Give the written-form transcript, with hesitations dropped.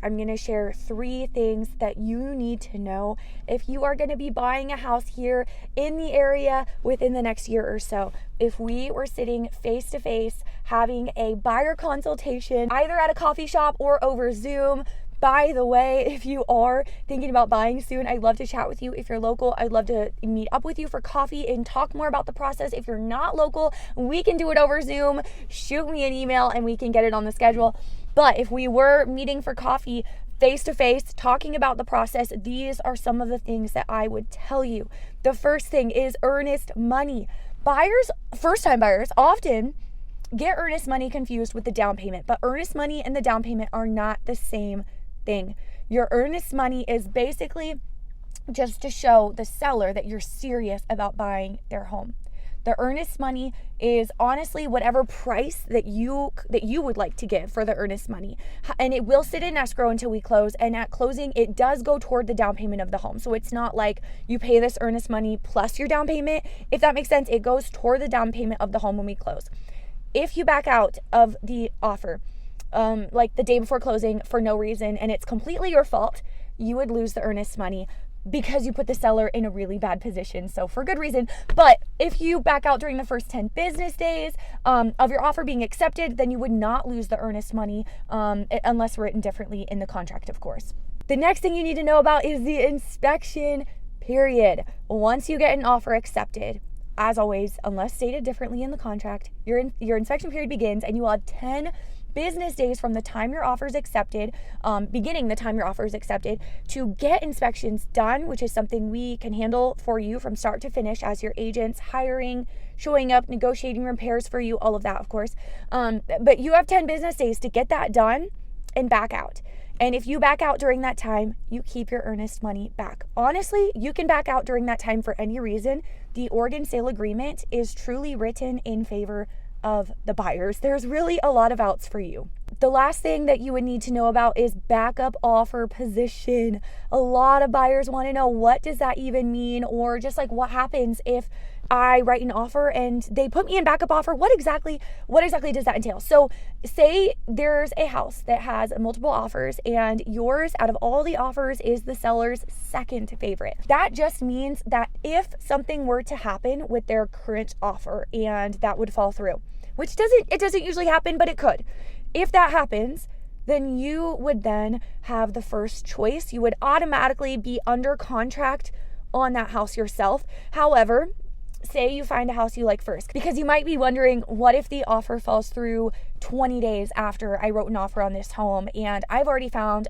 I'm going to share 3 things that you need to know if you are going to be buying a house here in the area within the next year or so. If we were sitting face to face having a buyer consultation, either at a coffee shop or over Zoom. By the way, if you are thinking about buying soon, I'd love to chat with you. If you're local, I'd love to meet up with you for coffee and talk more about the process. If you're not local, we can do it over Zoom. Shoot me an email and we can get it on the schedule. But if we were meeting for coffee face to face, talking about the process, these are some of the things that I would tell you. The first thing is earnest money. First-time buyers often get earnest money confused with the down payment, but earnest money and the down payment are not the same thing. Your earnest money is basically just to show the seller that you're serious about buying their home. The earnest money is honestly whatever price that you would like to give for the earnest money. And it will sit in escrow until we close. And at closing, it does go toward the down payment of the home. So it's not like you pay this earnest money plus your down payment. If that makes sense, it goes toward the down payment of the home when we close. If you back out of the offer, like the day before closing for no reason, and it's completely your fault, you would lose the earnest money because you put the seller in a really bad position. So for good reason. But if you back out during the first 10 business days of your offer being accepted, then you would not lose the earnest money unless written differently in the contract, of course. The next thing you need to know about is the inspection period. Once you get an offer accepted, as always, unless stated differently in the contract, your inspection period begins and you will have 10 business days from the time your offer is accepted, beginning the time your offer is accepted, to get inspections done, which is something we can handle for you from start to finish as your agents, hiring, showing up, negotiating repairs for you, all of that, of course. But you have 10 business days to get that done and back out. And if you back out during that time, you keep your earnest money back. Honestly, you can back out during that time for any reason. The Oregon sale agreement is truly written in favor of the buyers. There's really a lot of outs for you. The last thing that you would need to know about is backup offer position. A lot of buyers want to know, what does that even mean? Or just like, what happens if I write an offer and they put me in backup offer? What exactly does that entail? So say there's a house that has multiple offers and yours out of all the offers is the seller's second favorite. That just means that if something were to happen with their current offer and that would fall through, which doesn't usually happen, but it could. If that happens, then you would then have the first choice. You would automatically be under contract on that house yourself. However, say you find a house you like first, because you might be wondering, what if the offer falls through 20 days after I wrote an offer on this home and I've already found